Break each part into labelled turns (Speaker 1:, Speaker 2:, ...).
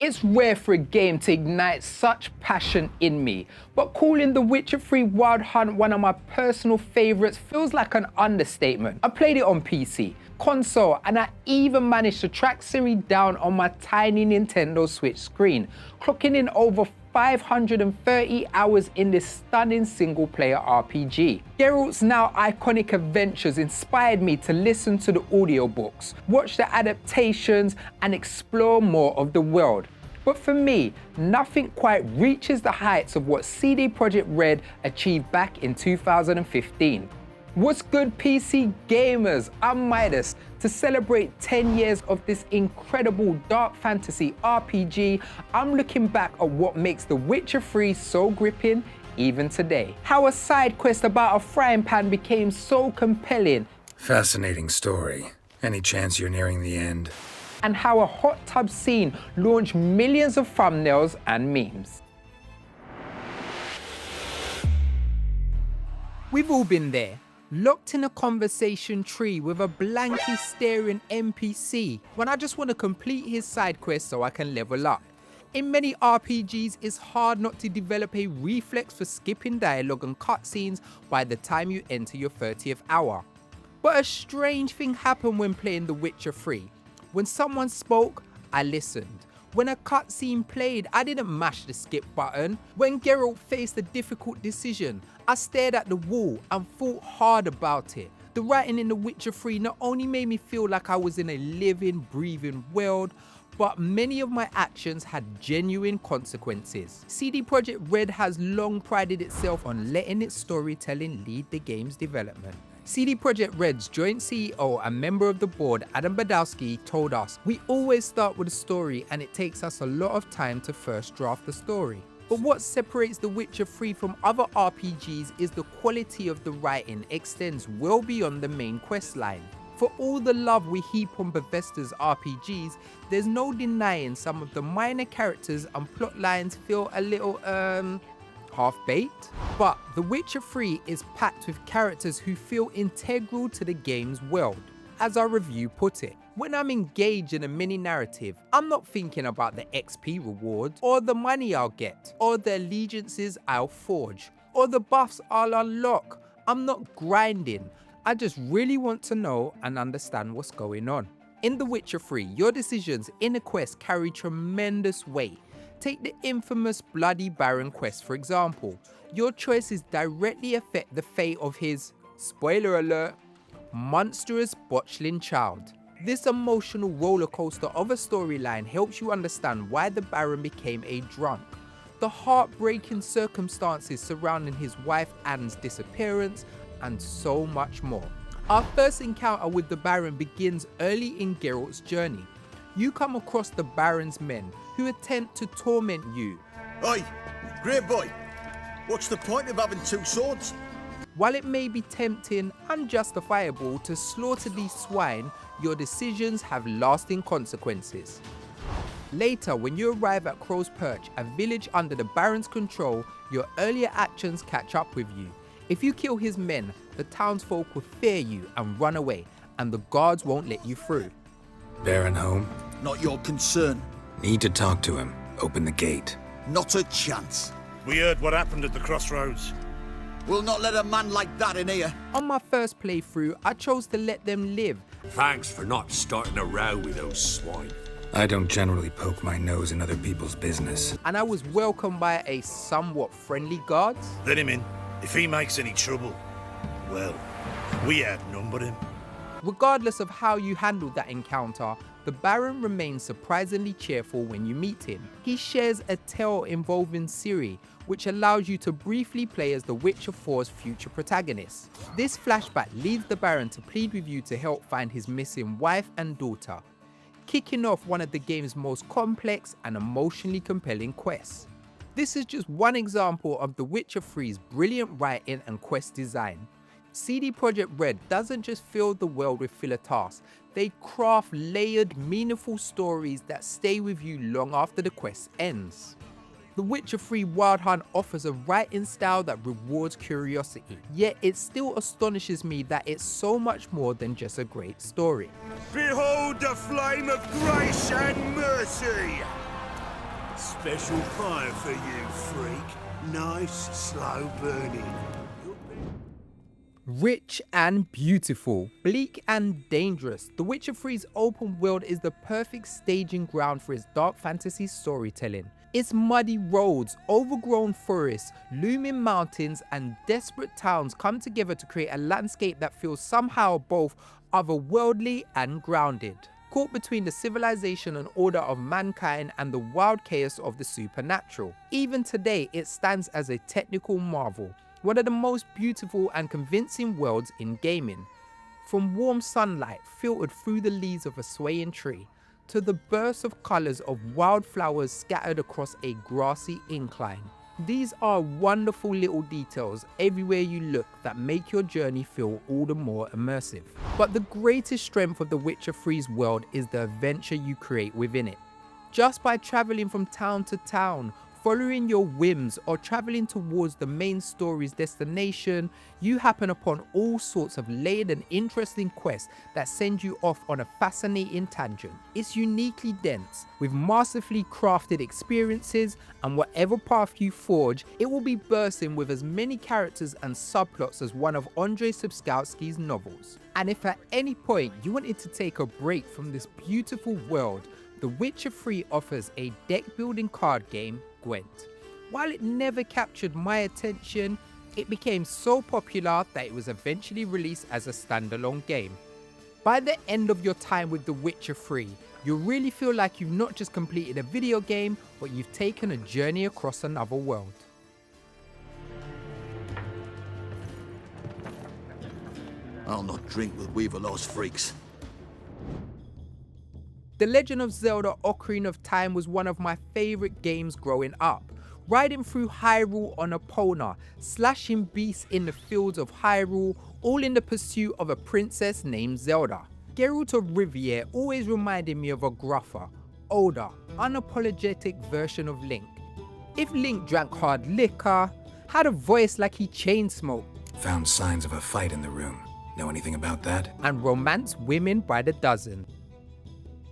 Speaker 1: It's rare for a game to ignite such passion in me, but calling The Witcher 3 Wild Hunt one of my personal favourites feels like an understatement. I played it on PC, console, and I even managed to track Ciri down on my tiny Nintendo Switch screen, clocking in over 530 hours in this stunning single-player RPG. Geralt's now iconic adventures inspired me to listen to the audiobooks, watch the adaptations, and explore more of the world. But for me, nothing quite reaches the heights of what CD Projekt RED achieved back in 2015. What's good, PC gamers? I'm Midas. To celebrate 10 years of this incredible dark fantasy RPG, I'm looking back at what makes The Witcher 3 so gripping even today. How a side quest about a frying pan became so compelling.
Speaker 2: Fascinating story. Any chance you're nearing the end?
Speaker 1: And how a hot tub scene launched millions of thumbnails and memes. We've all been there. Locked in a conversation tree with a blankly staring NPC when I just want to complete his side quest so I can level up. In many RPGs, it's hard not to develop a reflex for skipping dialogue and cutscenes by the time you enter your 30th hour. But a strange thing happened when playing The Witcher 3. When someone spoke, I listened. When a cutscene played, I didn't mash the skip button. When Geralt faced a difficult decision, I stared at the wall and thought hard about it. The writing in The Witcher 3 not only made me feel like I was in a living, breathing world, but many of my actions had genuine consequences. CD Projekt RED has long prided itself on letting its storytelling lead the game's development. CD Projekt RED's joint CEO and member of the board, Adam Badowski, told us, "We always start with a story and it takes us a lot of time to first draft the story." But what separates The Witcher 3 from other RPGs is the quality of the writing extends well beyond the main quest line. For all the love we heap on Bethesda's RPGs, there's no denying some of the minor characters and plot lines feel a little, half-baked. But The Witcher 3 is packed with characters who feel integral to the game's world. As our review put it, when I'm engaged in a mini-narrative, I'm not thinking about the XP rewards, or the money I'll get, or the allegiances I'll forge, or the buffs I'll unlock. I'm not grinding. I just really want to know and understand what's going on. In The Witcher 3, your decisions in a quest carry tremendous weight. Take the infamous Bloody Baron quest for example. Your choices directly affect the fate of his, spoiler alert, monstrous botchling child. This emotional rollercoaster of a storyline helps you understand why the Baron became a drunk, the heartbreaking circumstances surrounding his wife Anne's disappearance, and so much more. Our first encounter with the Baron begins early in Geralt's journey. You come across the Baron's men who attempt to torment you.
Speaker 3: Oi, great boy, what's the point of having two swords?
Speaker 1: While it may be tempting and justifiable to slaughter these swine, your decisions have lasting consequences. Later, when you arrive at Crow's Perch, a village under the Baron's control, your earlier actions catch up with you. If you kill his men, the townsfolk will fear you and run away, and the guards won't let you through.
Speaker 2: Baron home?
Speaker 3: Not your concern.
Speaker 2: Need to talk to him. Open the gate.
Speaker 3: Not a chance.
Speaker 4: We heard what happened at the crossroads.
Speaker 3: We'll not let a man like that in here.
Speaker 1: On my first playthrough, I chose to let them live.
Speaker 5: Thanks for not starting a row with those swine.
Speaker 2: I don't generally poke my nose in other people's business.
Speaker 1: And I was welcomed by a somewhat friendly guard.
Speaker 4: Let him in. If he makes any trouble, well, we outnumber him.
Speaker 1: Regardless of how you handled that encounter, the Baron remains surprisingly cheerful when you meet him. He shares a tale involving Ciri, which allows you to briefly play as The Witcher 4's future protagonist. This flashback leads the Baron to plead with you to help find his missing wife and daughter, kicking off one of the game's most complex and emotionally compelling quests. This is just one example of The Witcher 3's brilliant writing and quest design. CD Projekt RED doesn't just fill the world with filler tasks, they craft layered, meaningful stories that stay with you long after the quest ends. The Witcher 3 Wild Hunt offers a writing style that rewards curiosity, yet it still astonishes me that it's so much more than just a great story.
Speaker 4: Behold the flame of grace and mercy!
Speaker 5: special fire for you, freak. Nice, slow burning.
Speaker 1: Rich and beautiful, bleak and dangerous, The Witcher 3's open world is the perfect staging ground for its dark fantasy storytelling. Its muddy roads, overgrown forests, looming mountains and desperate towns come together to create a landscape that feels somehow both otherworldly and grounded. Caught between the civilization and order of mankind and the wild chaos of the supernatural. Even today, it stands as a technical marvel, one of the most beautiful and convincing worlds in gaming. From warm sunlight filtered through the leaves of a swaying tree, to the bursts of colours of wildflowers scattered across a grassy incline. These are wonderful little details everywhere you look that make your journey feel all the more immersive. But the greatest strength of The Witcher 3's world is the adventure you create within it. Just by travelling from town to town, following your whims or travelling towards the main story's destination, you happen upon all sorts of layered and interesting quests that send you off on a fascinating tangent. It's uniquely dense, with masterfully crafted experiences, and whatever path you forge, it will be bursting with as many characters and subplots as one of Andrzej Sapkowski's novels. And if at any point you wanted to take a break from this beautiful world, The Witcher 3 offers a deck-building card game, Gwent. While it never captured my attention, it became so popular that it was eventually released as a standalone game. By the end of your time with The Witcher 3, you'll really feel like you've not just completed a video game, but you've taken a journey across another world.
Speaker 3: I'll not drink with Weaver Lost freaks.
Speaker 1: The Legend of Zelda Ocarina of Time was one of my favourite games growing up. Riding through Hyrule on Epona, slashing beasts in the fields of Hyrule, all in the pursuit of a princess named Zelda. Geralt of Rivia always reminded me of a gruffer, older, unapologetic version of Link. If Link drank hard liquor, had a voice like he chain smoked,
Speaker 2: Found signs of a fight in the room. Know anything about that?
Speaker 1: and romanced women by the dozen.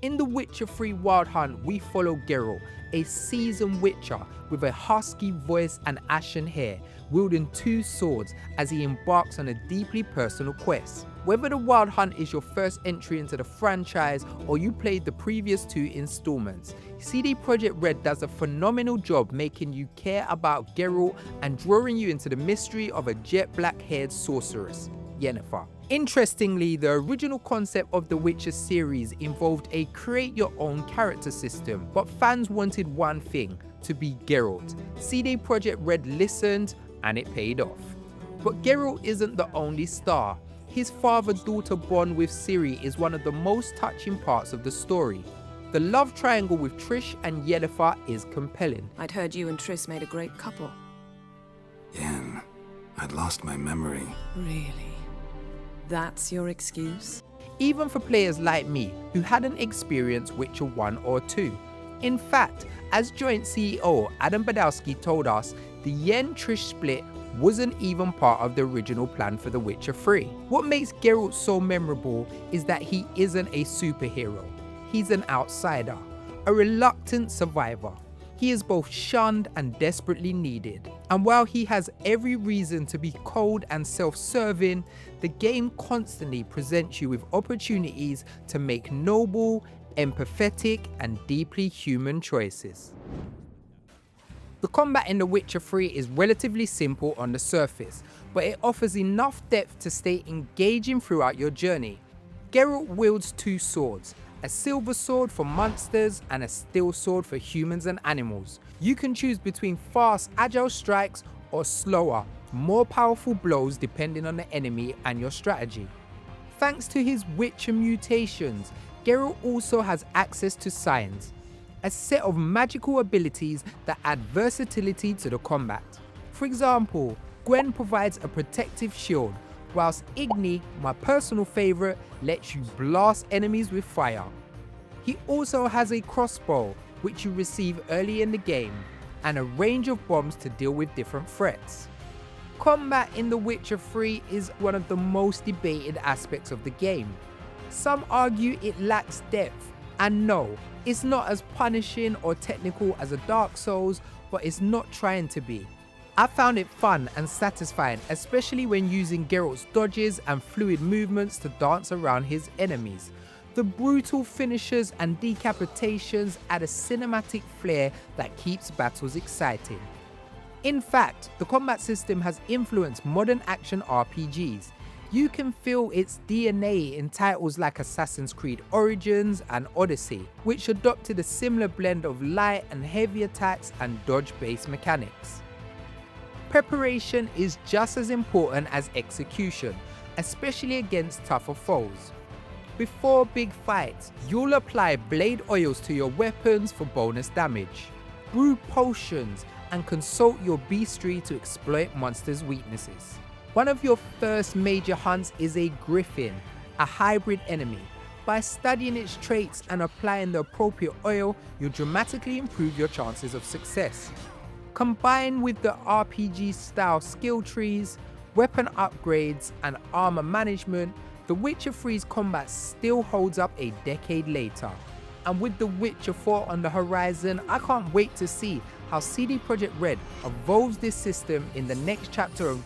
Speaker 1: In The Witcher 3 Wild Hunt, we follow Geralt, a seasoned witcher with a husky voice and ashen hair, wielding two swords as he embarks on a deeply personal quest. Whether The Wild Hunt is your first entry into the franchise or you played the previous two installments, CD Projekt RED does a phenomenal job making you care about Geralt and drawing you into the mystery of a jet black-haired sorceress, Yennefer. Interestingly, the original concept of the Witcher series involved a create-your-own character system, but fans wanted one thing, to be Geralt. CD Projekt RED listened, and it paid off. But Geralt isn't the only star. His father-daughter bond with Ciri is one of the most touching parts of the story. The love triangle with Trish and Yennefer is compelling.
Speaker 6: I'd heard you and Trish made a great couple.
Speaker 2: Yen, I'd lost my memory.
Speaker 6: Really? That's your excuse?
Speaker 1: Even for players like me who hadn't experienced Witcher 1 or 2. In fact, as joint CEO Adam Badowski told us, the Yen-Trish split wasn't even part of the original plan for The Witcher 3. What makes Geralt so memorable is that he isn't a superhero. He's an outsider, a reluctant survivor. He is both shunned and desperately needed. And while he has every reason to be cold and self-serving, the game constantly presents you with opportunities to make noble, empathetic, and deeply human choices. The combat in The Witcher 3 is relatively simple on the surface, but it offers enough depth to stay engaging throughout your journey. Geralt wields two swords, a silver sword for monsters and a steel sword for humans and animals. You can choose between fast, agile strikes or slower, more powerful blows depending on the enemy and your strategy. Thanks to his Witcher mutations, Geralt also has access to Signs, a set of magical abilities that add versatility to the combat. For example, Gwent provides a protective shield, whilst Igni, my personal favourite, lets you blast enemies with fire. He also has a crossbow, which you receive early in the game, and a range of bombs to deal with different threats. Combat in The Witcher 3 is one of the most debated aspects of the game. Some argue it lacks depth, And no, it's not as punishing or technical as a Dark Souls, but it's not trying to be. I found it fun and satisfying, especially when using Geralt's dodges and fluid movements to dance around his enemies. The brutal finishes and decapitations add a cinematic flair that keeps battles exciting. In fact, the combat system has influenced modern action RPGs. You can feel its DNA in titles like Assassin's Creed Origins and Odyssey, which adopted a similar blend of light and heavy attacks and dodge-based mechanics. Preparation is just as important as execution, especially against tougher foes. Before big fights, you'll apply blade oils to your weapons for bonus damage, brew potions, and consult your beastry to exploit monsters' weaknesses. One of your first major hunts is a griffin, a hybrid enemy. By studying its traits and applying the appropriate oil, you'll dramatically improve your chances of success. Combined with the RPG style skill trees, weapon upgrades, and armor management, The Witcher 3's combat still holds up a decade later. And with The Witcher 4 on the horizon, I can't wait to see how CD Projekt RED evolves this system in the next chapter of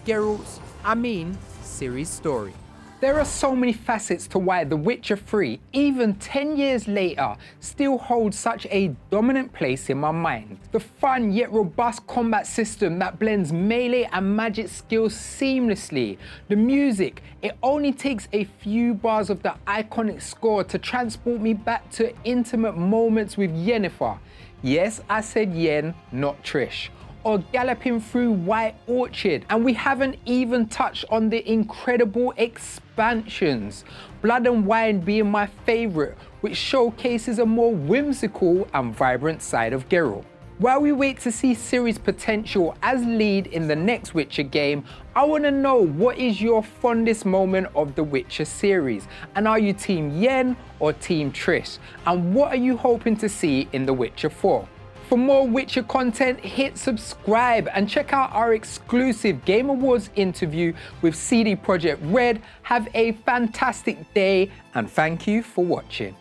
Speaker 1: Ciri's story. There are so many facets to why The Witcher 3, even 10 years later, still holds such a dominant place in my mind. The fun yet robust combat system that blends melee and magic skills seamlessly. The music, it only takes a few bars of the iconic score to transport me back to intimate moments with Yennefer. Yes, I said Yen, not Trish. Or galloping through White Orchard, and we haven't even touched on the incredible expansions. Blood and Wine being my favourite, which showcases a more whimsical and vibrant side of Geralt. While we wait to see Ciri's potential as lead in the next Witcher game, I want to know, what is your fondest moment of the Witcher series? And are you Team Yen or Team Trish? And what are you hoping to see in The Witcher 4? For more Witcher content, hit subscribe and check out our exclusive Game Awards interview with CD Projekt RED. Have a fantastic day and thank you for watching.